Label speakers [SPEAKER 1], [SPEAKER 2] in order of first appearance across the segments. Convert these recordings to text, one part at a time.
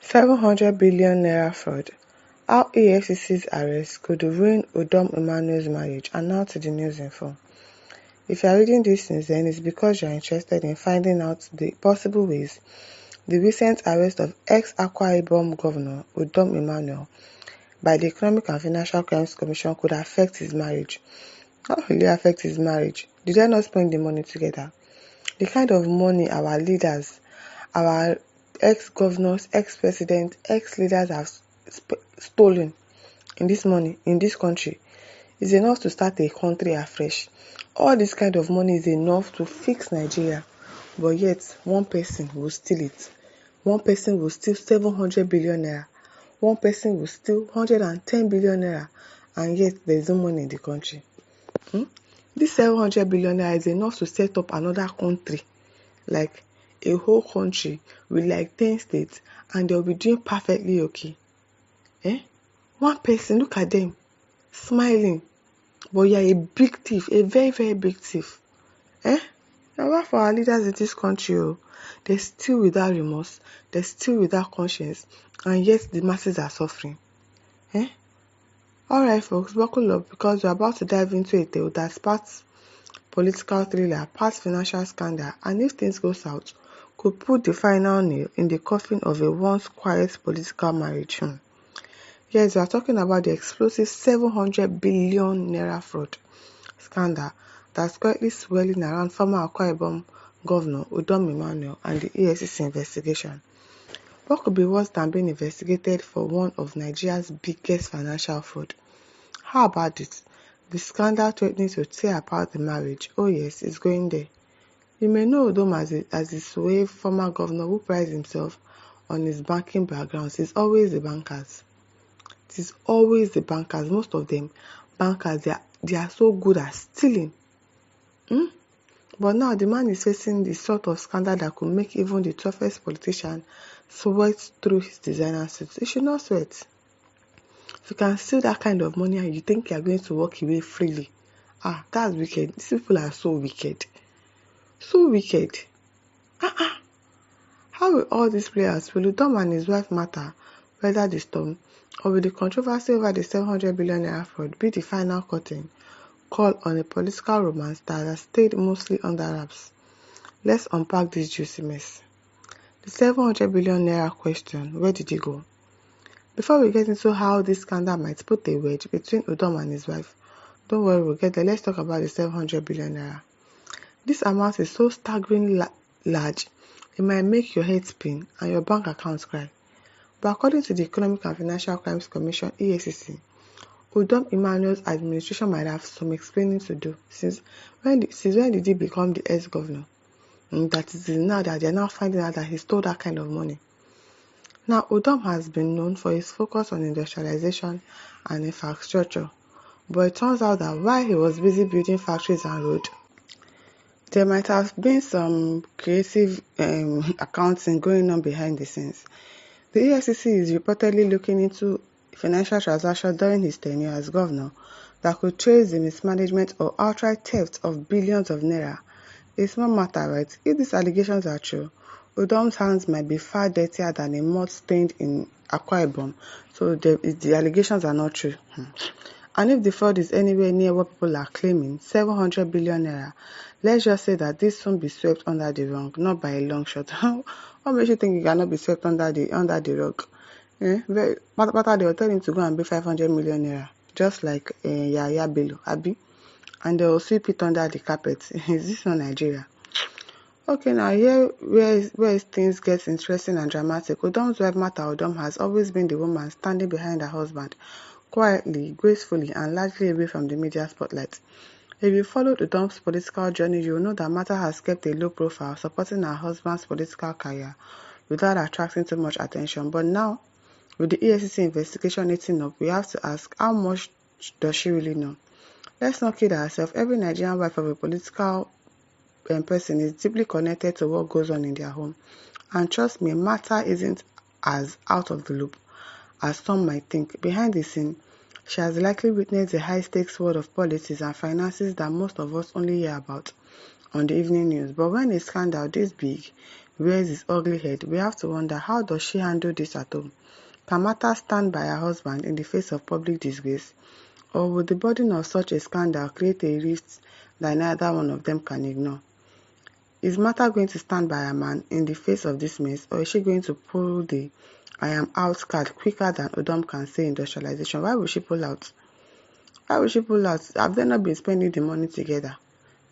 [SPEAKER 1] 700 billion naira fraud. How EFCC's arrest could ruin EMMANUEL'S marriage, and now to the news info. If you are reading this news, then it's because you are interested in finding out the possible ways the recent arrest of ex-Akwa Ibom Governor EMMANUEL by the Economic and Financial Crimes Commission could affect his marriage. How will it affect his marriage? Did they not spend the money together? The kind of money our leaders, our ex-governors, ex-presidents, ex-leaders have stolen in this country is enough to start a country afresh. All this kind of money is enough to fix Nigeria, but yet one person will steal it. One person will steal 700 billion naira. One person will steal 110 billion naira, and yet there is no money in the country. This 700 billion naira is enough to set up another country, like a whole country with like 10 states, and they'll be doing perfectly okay. One person, look at them, smiling, but you're a big thief, a very, very big thief. Now, what for our leaders in this country? They steal without remorse, they steal without conscience, and yet the masses are suffering. Alright folks, buckle up, because we're about to dive into a tale that's part political thriller, part financial scandal, and if things go south, could put the final nail in the coffin of a once quiet political marriage. Yes, we are talking about the explosive 700 billion naira fraud scandal that's currently swirling around former Akwa Ibom Governor EMMANUEL and the EFCC investigation. What could be worse than being investigated for one of Nigeria's biggest financial fraud? How about it? The scandal threatening to tear apart the marriage. Oh yes, it's going there. You may know UDOM as the suave former governor who prides himself on his banking backgrounds. It's always the bankers. It is always the bankers. Most of them, bankers, they are so good at stealing. But now the man is facing the sort of scandal that could make even the toughest politician sweat through his designer suits. He should not sweat. If you can steal that kind of money and you think you are going to walk away freely, that's wicked. These people are so wicked. So wicked. How will all these players, will UDOM and his wife matter weather the storm, or will the controversy over the 700 billion naira fraud be the final curtain call on a political romance that has stayed mostly under wraps? Let's unpack this juicy mess. The 700 billion naira question, where did it go? Before we get into how this scandal might put a wedge between UDOM and his wife, don't worry, we'll get there. Let's talk about the 700 billion naira. This amount is so staggeringly large, it might make your head spin and your bank account cry. But according to the Economic and Financial Crimes Commission, EFCC, EMMANUEL'S administration might have some explaining to do. Since when did he become the ex-governor? That is now that they are now finding out that he stole that kind of money. Now, UDOM has been known for his focus on industrialization and infrastructure, but it turns out that while he was busy building factories and roads, there might have been some creative accounting going on behind the scenes. The EFCC is reportedly looking into financial transactions during his tenure as governor that could trace the mismanagement or outright theft of billions of naira. A small matter, right? If these allegations are true, UDOM's hands might be far dirtier than a mud stained in Akwa Ibom, so the allegations are not true. And if the fraud is anywhere near what people are claiming, 700 billion naira, let's just say that this won't be swept under the rug, not by a long shot. What makes you think you cannot be swept under the rug? But they will tell him to go and pay 500 million naira, just like Yaya Bello, Abi, and they will sweep it under the carpet. Is this not Nigeria? Okay, now here where things get interesting and dramatic. UDOM's wife Mata UDOM has always been the woman standing behind her husband, quietly, gracefully, and largely away from the media spotlight. If you followed UDOM's political journey, you will know that Mata has kept a low profile, supporting her husband's political career without attracting too much attention. But now, with the EFCC investigation eating up, we have to ask, how much does she really know? Let's not kid ourselves. Every Nigerian wife of a political person is deeply connected to what goes on in their home. And trust me, Mata isn't as out of the loop as some might think. Behind the scene, she has likely witnessed the high-stakes world of politics and finances that most of us only hear about on the evening news. But when a scandal this big rears his ugly head, we have to wonder, how does she handle this at home? Can Martha stand by her husband in the face of public disgrace? Or will the burden of such a scandal create a rift that neither one of them can ignore? Is Martha going to stand by her man in the face of this mess, or is she going to pull the "I am out" card quicker than UDOM can say industrialization? Why will she pull out? Why will she pull out? Have they not been spending the money together?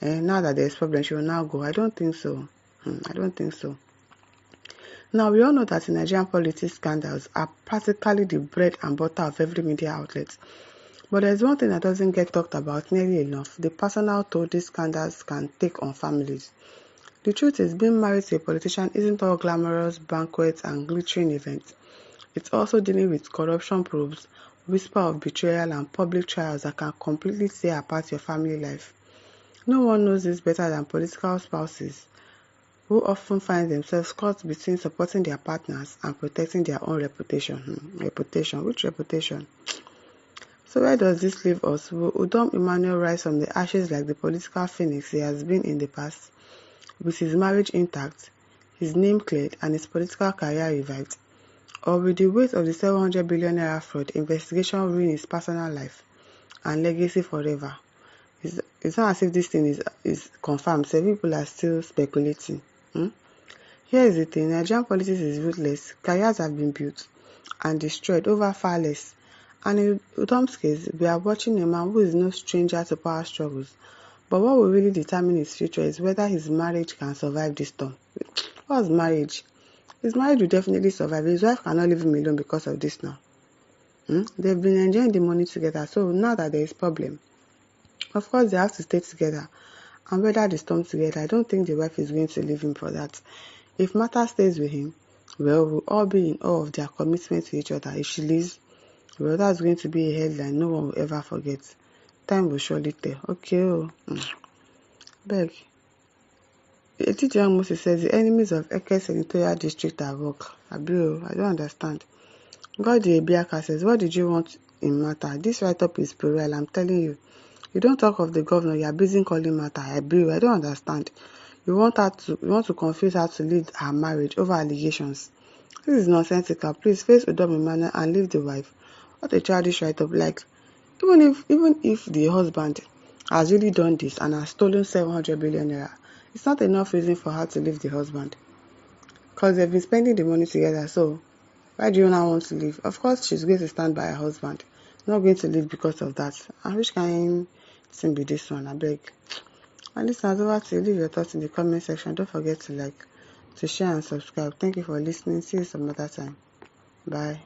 [SPEAKER 1] Now that there's problem, she will now go. I don't think so. I don't think so. Now, we all know that in Nigerian politics, scandals are practically the bread and butter of every media outlet. But there's one thing that doesn't get talked about nearly enough: the personal toll these scandals can take on families. The truth is, being married to a politician isn't all glamorous banquets and glittering events. It's also dealing with corruption probes, whisper of betrayal, and public trials that can completely tear apart your family life. No one knows this better than political spouses, who often find themselves caught between supporting their partners and protecting their own reputation. Reputation? Which reputation? So where does this leave us? Will UDOM Emmanuel rise from the ashes like the political phoenix he has been in the past, with his marriage intact, his name cleared, and his political career revived? Or will the weight of the 700 billion naira fraud investigation ruin his personal life and legacy forever? It's not as if this thing is confirmed, so people are still speculating. Here is the thing: Nigerian politics is ruthless. Careers have been built and destroyed over far less. And in UDOM's case, we are watching a man who is no stranger to power struggles. But what will really determine his future is whether his marriage can survive this storm. What's marriage? His marriage will definitely survive. His wife cannot leave him alone because of this now. They've been enjoying the money together. So now that there is problem, of course they have to stay together and weather the storm together. I don't think the wife is going to leave him for that. If Martha stays with him, well, we'll all be in awe of their commitment to each other. If she leaves, well, that's going to be a headline no one will ever forget. Time will surely tell. Okay, beg. Teacher Young Moses says the enemies of Eke Senatorial District are woke. I don't understand. God the Ebiaka says, what did you want in Martha? This write-up is puerile, I'm telling you. You don't talk of the governor, you are busy calling Martha. I don't understand. You want to confuse her to lead her marriage over allegations. This is nonsensical. Please face UDOM Emmanuel and leave the wife. What a childish write-up. Like, even if the husband has really done this and has stolen 700 billion naira, it's not enough reason for her to leave the husband. Because they've been spending the money together, so why do you now want to leave? Of course, she's going to stand by her husband. Not going to leave because of that. And which kind thing be this one? I beg. And listeners, over to you. Leave your thoughts in the comment section. Don't forget to like, to share and subscribe. Thank you for listening. See you some other time. Bye.